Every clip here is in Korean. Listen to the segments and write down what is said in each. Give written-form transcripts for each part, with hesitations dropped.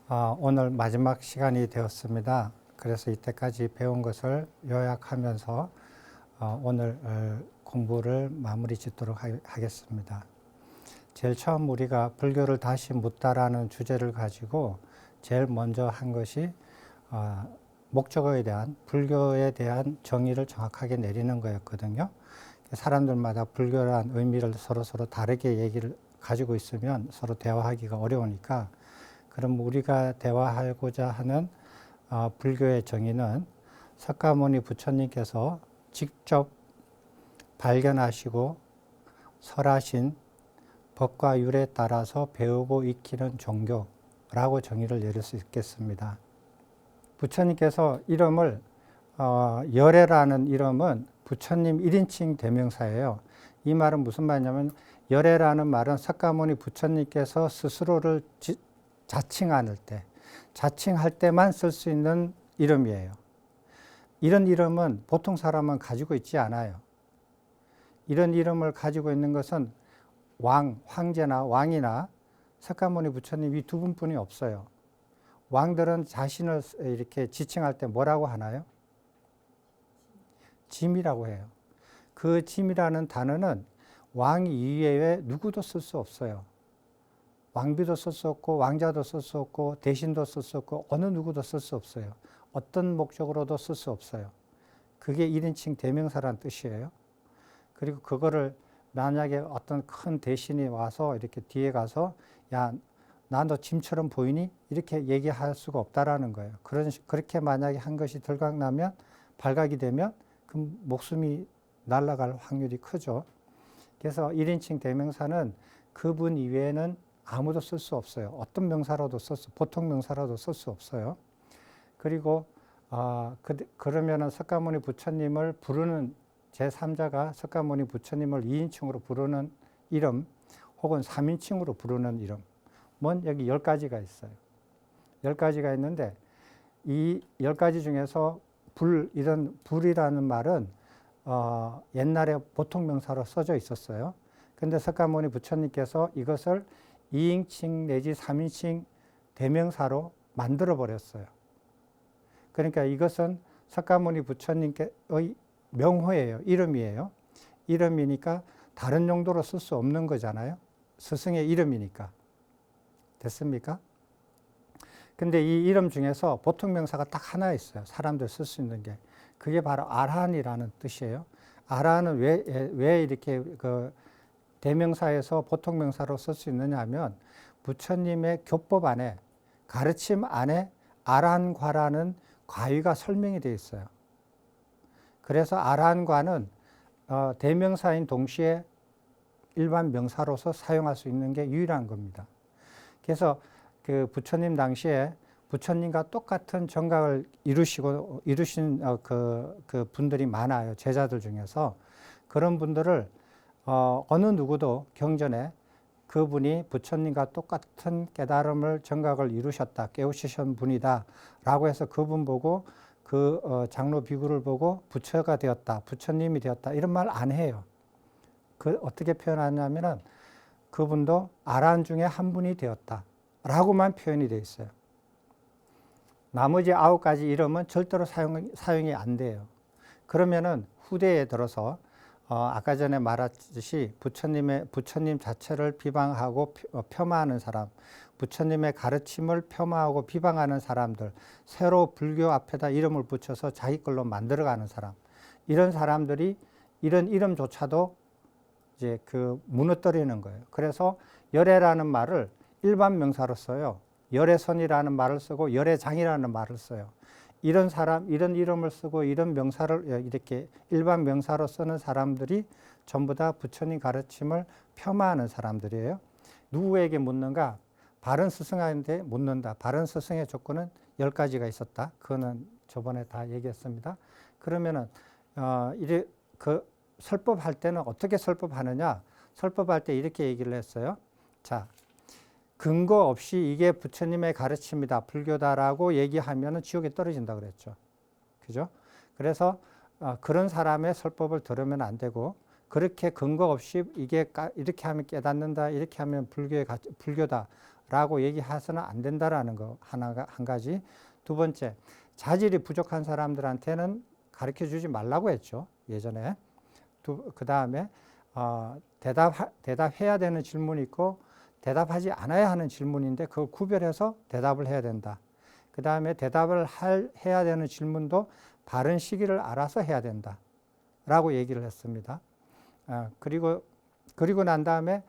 오늘 마지막 시간이 되었습니다. 그래서 이때까지 배운 것을 요약하면서 오늘 공부를 마무리 짓도록 하겠습니다. 제일 처음 우리가 불교를 다시 묻다라는 주제를 가지고 제일 먼저 한 것이 목적어에 대한, 불교에 대한 정의를 정확하게 내리는 거였거든요. 사람들마다 불교란 의미를 서로 다르게 얘기를 가지고 있으면 서로 대화하기가 어려우니까, 그럼 우리가 대화하고자 하는 불교의 정의는 석가모니 부처님께서 직접 발견하시고 설하신 법과 율에 따라서 배우고 익히는 종교라고 정의를 내릴 수 있겠습니다. 부처님께서 이름을 열애라는 이름은 부처님 1인칭 대명사예요. 이 말은 무슨 말이냐면, 열애라는 말은 석가모니 부처님께서 스스로를 자칭할 때만 쓸 수 있는 이름이에요. 이런 이름은 보통 사람은 가지고 있지 않아요. 이런 이름을 가지고 있는 것은 황제나 왕이나 석가모니 부처님 이 두 분뿐이 없어요. 왕들은 자신을 이렇게 지칭할 때 뭐라고 하나요? 짐이라고 해요. 그 짐이라는 단어는 왕 이외에 누구도 쓸 수 없어요. 왕비도 쓸 수 없고, 왕자도 쓸 수 없고, 대신도 쓸 수 없고, 어느 누구도 쓸 수 없어요. 어떤 목적으로도 쓸 수 없어요. 그게 1인칭 대명사란 뜻이에요. 그리고 그거를 만약에 어떤 큰 대신이 와서 이렇게 뒤에 가서, 야, 나 너 짐처럼 보이니? 이렇게 얘기할 수가 없다라는 거예요. 그렇게 만약에 한 것이 들각나면, 발각이 되면 그 목숨이 날아갈 확률이 크죠. 그래서 1인칭 대명사는 그분 이외에는 아무도 쓸 수 없어요. 어떤 명사로도 보통 명사로도 쓸 수 없어요. 그리고 그러면은 석가모니 부처님을 부르는 제3자가 석가모니 부처님을 2인칭으로 부르는 이름, 혹은 3인칭으로 부르는 이름, 여기 10가지가 있어요. 10가지가 있는데, 이 10가지 중에서 이런 불이라는 말은 옛날에 보통 명사로 써져 있었어요. 근데 석가모니 부처님께서 이것을 2인칭 내지 3인칭 대명사로 만들어 버렸어요. 그러니까 이것은 석가모니 부처님의 명호예요. 이름이에요. 이름이니까 다른 용도로 쓸 수 없는 거잖아요. 스승의 이름이니까. 됐습니까? 근데 이 이름 중에서 보통 명사가 딱 하나 있어요. 사람들 쓸 수 있는 게. 그게 바로 아라한이라는 뜻이에요. 아라한은 왜 이렇게 대명사에서 보통 명사로 쓸 수 있느냐 하면, 부처님의 교법 안에, 가르침 안에 아라한과라는 과위가 설명이 되어 있어요. 그래서 아라한과는 대명사인 동시에 일반 명사로서 사용할 수 있는 게 유일한 겁니다. 그래서 그 부처님 당시에 부처님과 똑같은 정각을 이루신 그 분들이 많아요. 제자들 중에서. 그런 분들을 어느 누구도 경전에 그분이 부처님과 똑같은 깨달음을, 정각을 이루셨다, 깨우치신 분이다 라고 해서 그분 보고, 그 장로 비구를 보고 부처가 되었다, 부처님이 되었다, 이런 말 안 해요. 어떻게 표현하냐면은, 그분도 아라한 중에 한 분이 되었다 라고만 표현이 되어 있어요. 나머지 9가지 이름은 절대로 사용이 안 돼요. 그러면은 후대에 들어서 아까 전에 말했듯이 부처님 자체를 비방하고 폄하하는 사람, 부처님의 가르침을 폄하하고 비방하는 사람들, 새로 불교 앞에다 이름을 붙여서 자기 걸로 만들어가는 사람, 이런 사람들이 이런 이름조차도 이제 무너뜨리는 거예요. 그래서 열애라는 말을 일반 명사로 써요. 열애선이라는 말을 쓰고 열애장이라는 말을 써요. 이런 사람, 이런 이름을 쓰고 이런 명사를 이렇게 일반 명사로 쓰는 사람들이 전부 다 부처님 가르침을 폄하하는 사람들이에요. 누구에게 묻는가? 바른 스승한테 묻는다. 바른 스승의 조건은 10가지가 있었다. 그거는 저번에 다 얘기했습니다. 그러면은 설법할 때는 어떻게 설법하느냐? 설법할 때 이렇게 얘기를 했어요. 자, 근거 없이 이게 부처님의 가르침이다, 불교다라고 얘기하면 지옥에 떨어진다 그랬죠. 그죠? 그래서 그런 사람의 설법을 들으면 안 되고, 그렇게 근거 없이 이게 이렇게 하면 깨닫는다, 이렇게 하면 불교다 라고 얘기해서는 안 된다라는 거 하나가 한 가지. 두 번째, 자질이 부족한 사람들한테는 가르쳐 주지 말라고 했죠. 예전에. 그 다음에 대답해야 되는 질문이 있고 대답하지 않아야 하는 질문인데 그걸 구별해서 대답을 해야 된다. 그 다음에 대답을 해야 되는 질문도 바른 시기를 알아서 해야 된다. 라고 얘기를 했습니다. 그리고 난 다음에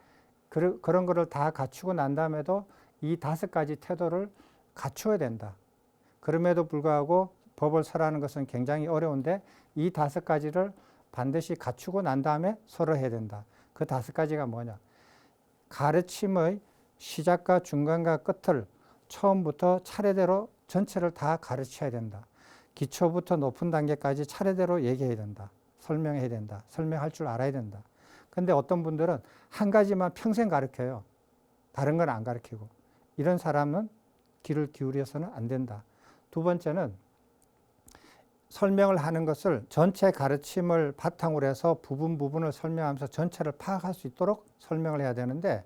그런 거를 다 갖추고 난 다음에도 이 5가지 태도를 갖추어야 된다. 그럼에도 불구하고 법을 설하는 것은 굉장히 어려운데 이 5가지를 반드시 갖추고 난 다음에 설해야 된다. 그 5가지가 뭐냐? 가르침의 시작과 중간과 끝을 처음부터 차례대로 전체를 다 가르쳐야 된다. 기초부터 높은 단계까지 차례대로 얘기해야 된다. 설명해야 된다. 설명할 줄 알아야 된다. 근데 어떤 분들은 한 가지만 평생 가르쳐요. 다른 건 안 가르치고. 이런 사람은 귀를 기울여서는 안 된다. 두 번째는 설명을 하는 것을 전체 가르침을 바탕으로 해서 부분을 설명하면서 전체를 파악할 수 있도록 설명을 해야 되는데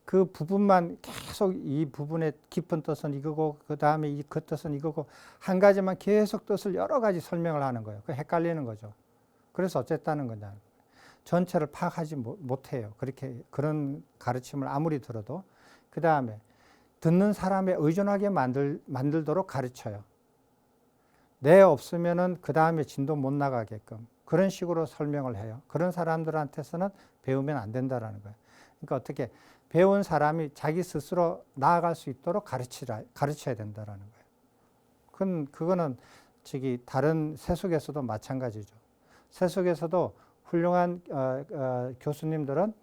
그 부분만 계속 이 부분의 깊은 뜻은 이거고 그 다음에 그 뜻은 이거고 한 가지만 계속 뜻을 여러 가지 설명을 하는 거예요. 그 헷갈리는 거죠. 그래서 어쨌다는 거냐. 전체를 파악하지 못해요. 그런 가르침을 아무리 들어도. 그 다음에 듣는 사람에 의존하게 만들도록 가르쳐요. 내 없으면은 그 다음에 진도 못 나가게끔 그런 식으로 설명을 해요. 그런 사람들한테서는 배우면 안 된다라는 거예요. 그러니까 어떻게 배운 사람이 자기 스스로 나아갈 수 있도록 가르쳐야 된다라는 거예요. 그거는 다른 세속에서도 마찬가지죠. 세속에서도 훌륭한 교수님들은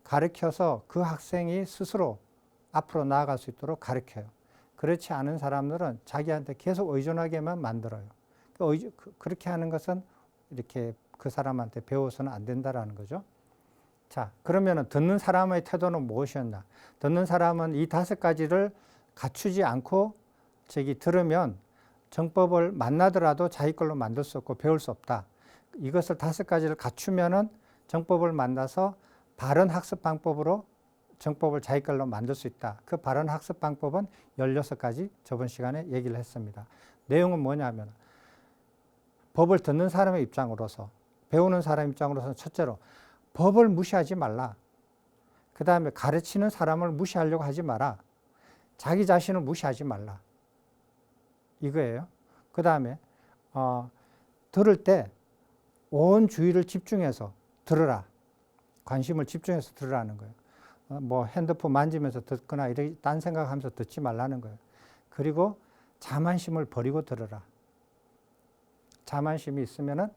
가르쳐서 그 학생이 스스로 앞으로 나아갈 수 있도록 가르쳐요. 그렇지 않은 사람들은 자기한테 계속 의존하게만 만들어요. 그렇게 하는 것은 이렇게 그 사람한테 배워서는 안 된다라는 거죠. 자, 그러면은 듣는 사람의 태도는 무엇이었나? 듣는 사람은 이 5가지를 갖추지 않고 들으면 정법을 만나더라도 자기 걸로 만들 수 없고 배울 수 없다. 이것을 5가지를 갖추면은 정법을 만나서 바른 학습 방법으로 정법을 자기 걸로 만들 수 있다. 그 바른 학습 방법은 16가지 저번 시간에 얘기를 했습니다. 내용은 뭐냐면 법을 듣는 사람의 입장으로서 배우는 사람 입장으로서는 첫째로 법을 무시하지 말라. 그 다음에 가르치는 사람을 무시하려고 하지 마라. 자기 자신을 무시하지 말라. 이거예요. 그 다음에 들을 때 온 주의를 집중해서 들으라. 관심을 집중해서 들으라는 거예요. 뭐 핸드폰 만지면서 듣거나 이렇게 딴 생각하면서 듣지 말라는 거예요. 그리고 자만심을 버리고 들으라. 자만심이 있으면은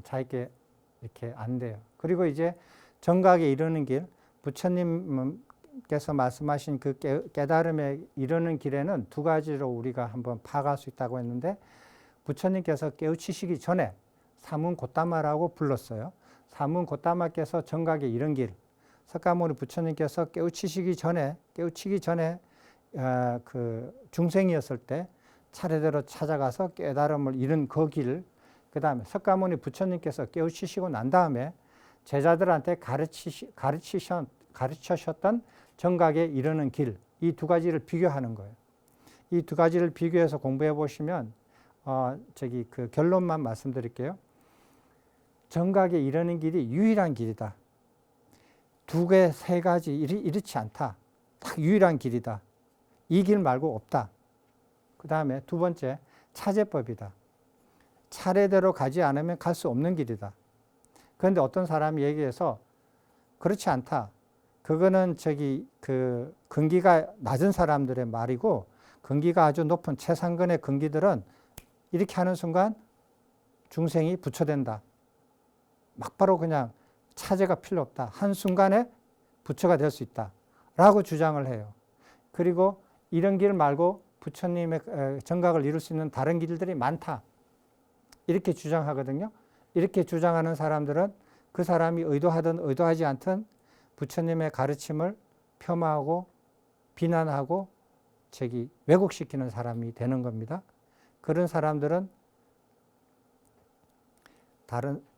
자기께 이렇게 안 돼요. 그리고 이제 정각에 이르는 길, 부처님께서 말씀하신 그 깨달음에 이르는 길에는 2가지로 우리가 한번 파악할 수 있다고 했는데 부처님께서 깨우치시기 전에 사문고따마라고 불렀어요. 사문고따마께서 정각에 이른 길, 석가모니 부처님께서 깨우치기 전에 그 중생이었을 때 차례대로 찾아가서 깨달음을 이룬 그 길, 그 다음에 석가모니 부처님께서 깨우치시고 난 다음에 제자들한테 가르치셨던 정각에 이르는 길, 이 2가지를 비교하는 거예요. 이 2가지를 비교해서 공부해 보시면 그 결론만 말씀드릴게요. 정각에 이르는 길이 유일한 길이다. 2개, 3가지 이렇지 않다. 딱 유일한 길이다. 이 길 말고 없다. 그 다음에 2번째, 차제법이다. 차례대로 가지 않으면 갈 수 없는 길이다. 그런데 어떤 사람이 얘기해서 그렇지 않다. 그거는 그 근기가 낮은 사람들의 말이고 근기가 아주 높은 최상근의 근기들은 이렇게 하는 순간 중생이 부처된다. 막바로 그냥 차제가 필요 없다. 한순간에 부처가 될 수 있다. 라고 주장을 해요. 그리고 이런 길 말고 부처님의 정각을 이룰 수 있는 다른 길들이 많다. 이렇게 주장하거든요. 이렇게 주장하는 사람들은 그 사람이 의도하든 의도하지 않든 부처님의 가르침을 폄하하고 비난하고 왜곡시키는 사람이 되는 겁니다. 그런 사람들은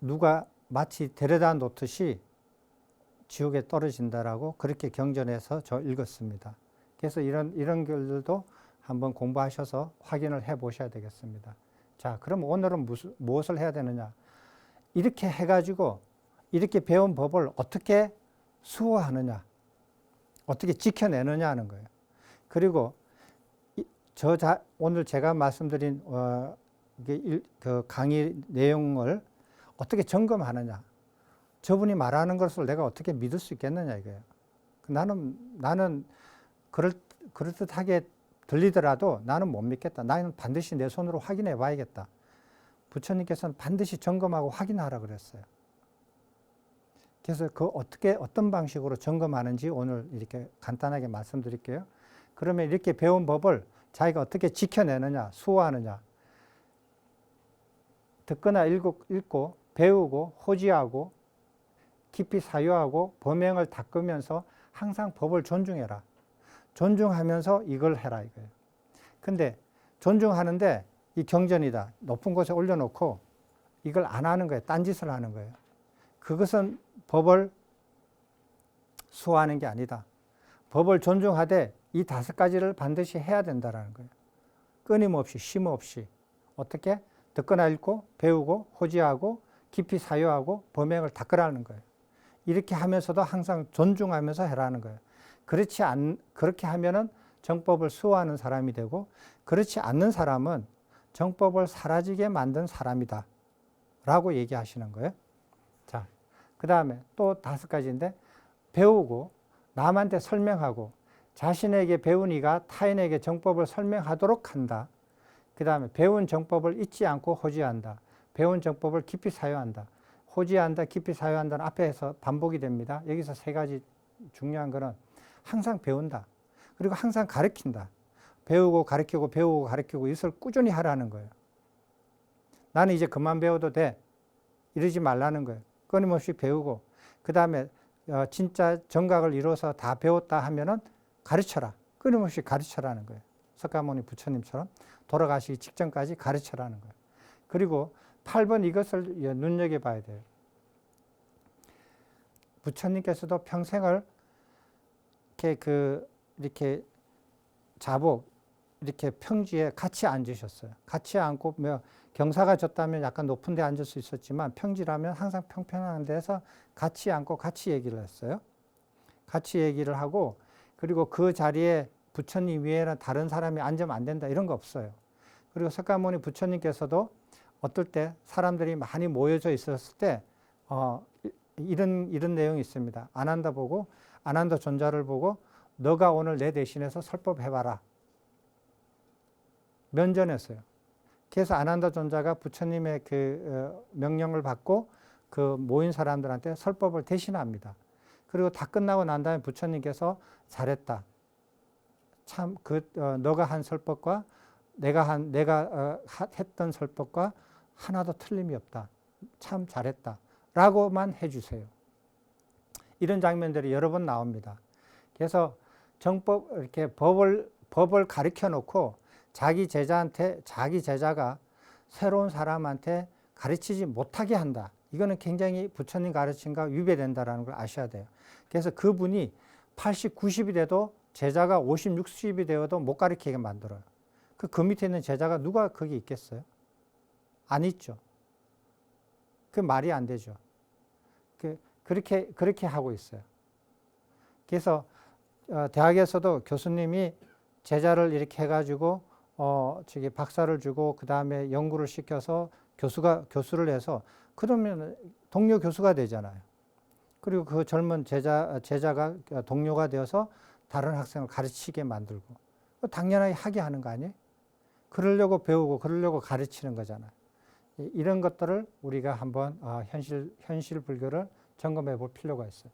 누가 마치 데려다 놓듯이 지옥에 떨어진다라고 그렇게 경전에서 저 읽었습니다. 그래서 이런 글들도 한번 공부하셔서 확인을 해 보셔야 되겠습니다. 자, 그럼 오늘은 무엇을 해야 되느냐? 이렇게 해가지고 이렇게 배운 법을 어떻게 수호하느냐, 어떻게 지켜내느냐 하는 거예요. 그리고 오늘 제가 말씀드린 그 강의 내용을 어떻게 점검하느냐, 저분이 말하는 것을 내가 어떻게 믿을 수 있겠느냐 이거예요. 나는 그럴듯하게 들리더라도 나는 못 믿겠다. 나는 반드시 내 손으로 확인해 봐야겠다. 부처님께서는 반드시 점검하고 확인하라 그랬어요. 그래서 어떤 방식으로 점검하는지 오늘 이렇게 간단하게 말씀드릴게요. 그러면 이렇게 배운 법을 자기가 어떻게 지켜내느냐, 수호하느냐. 듣거나 읽고 배우고 호지하고 깊이 사유하고 범행을 닦으면서 항상 법을 존중해라. 존중하면서 이걸 해라 이거예요. 근데 존중하는데 이 경전이다. 높은 곳에 올려놓고 이걸 안 하는 거예요. 딴짓을 하는 거예요. 그것은 법을 수호하는 게 아니다. 법을 존중하되 이 5가지를 반드시 해야 된다는 거예요. 끊임없이 쉼 없이 어떻게 듣거나 읽고 배우고 호지하고 깊이 사유하고 범행을 닦으라는 거예요. 이렇게 하면서도 항상 존중하면서 해라는 거예요. 그렇게 하면은 정법을 수호하는 사람이 되고, 그렇지 않는 사람은 정법을 사라지게 만든 사람이다 라고 얘기하시는 거예요. 자, 그 다음에 또 5가지인데, 배우고 남한테 설명하고 자신에게 배운 이가 타인에게 정법을 설명하도록 한다. 그 다음에 배운 정법을 잊지 않고 호지한다. 배운 정법을 깊이 사유한다. 호지한다, 깊이 사유한다는 앞에서 반복이 됩니다. 여기서 3가지 중요한 거는 항상 배운다. 그리고 항상 가르친다. 배우고 가르치고 배우고 가르치고 이것을 꾸준히 하라는 거예요. 나는 이제 그만 배워도 돼. 이러지 말라는 거예요. 끊임없이 배우고, 그 다음에 진짜 정각을 이뤄서 다 배웠다 하면은 가르쳐라. 끊임없이 가르쳐라는 거예요. 석가모니 부처님처럼 돌아가시기 직전까지 가르쳐라는 거예요. 그리고 8번 이것을 눈여겨봐야 돼요. 부처님께서도 평생을 이렇게 자복, 이렇게 평지에 같이 앉으셨어요. 같이 앉고, 경사가 졌다면 약간 높은 데 앉을 수 있었지만 평지라면 항상 평평한 데서 같이 앉고 같이 얘기를 했어요. 같이 얘기를 하고, 그리고 그 자리에 부처님 위에는 다른 사람이 앉으면 안 된다 이런 거 없어요. 그리고 석가모니 부처님께서도 어떨 때 사람들이 많이 모여져 있었을 때 이런 내용이 있습니다. 아난다 존자를 보고 너가 오늘 내 대신해서 설법해봐라. 면전했어요. 그래서 아난다 존자가 부처님의 그 명령을 받고 그 모인 사람들한테 설법을 대신합니다. 그리고 다 끝나고 난 다음에 부처님께서 잘했다. 참 너가 한 설법과 내가 했던 설법과 하나도 틀림이 없다. 참 잘했다. 라고만 해주세요. 이런 장면들이 여러 번 나옵니다. 그래서 이렇게 법을 가르쳐 놓고 자기 제자가 새로운 사람한테 가르치지 못하게 한다. 이거는 굉장히 부처님 가르침과 위배된다는 걸 아셔야 돼요. 그래서 그분이 80, 90이 돼도 제자가 50, 60이 되어도 못 가르치게 만들어요. 그 밑에 있는 제자가 누가 거기 있겠어요? 안 있죠. 그 말이 안 되죠. 그렇게 하고 있어요. 그래서 대학에서도 교수님이 제자를 이렇게 해가지고 박사를 주고 그 다음에 연구를 시켜서 교수를 해서 그러면 동료 교수가 되잖아요. 그리고 그 젊은 제자가 동료가 되어서 다른 학생을 가르치게 만들고 당연하게 하게 하는 거 아니에요? 그러려고 배우고 그러려고 가르치는 거잖아요. 이런 것들을 우리가 한번 현실 불교를 점검해 볼 필요가 있어요.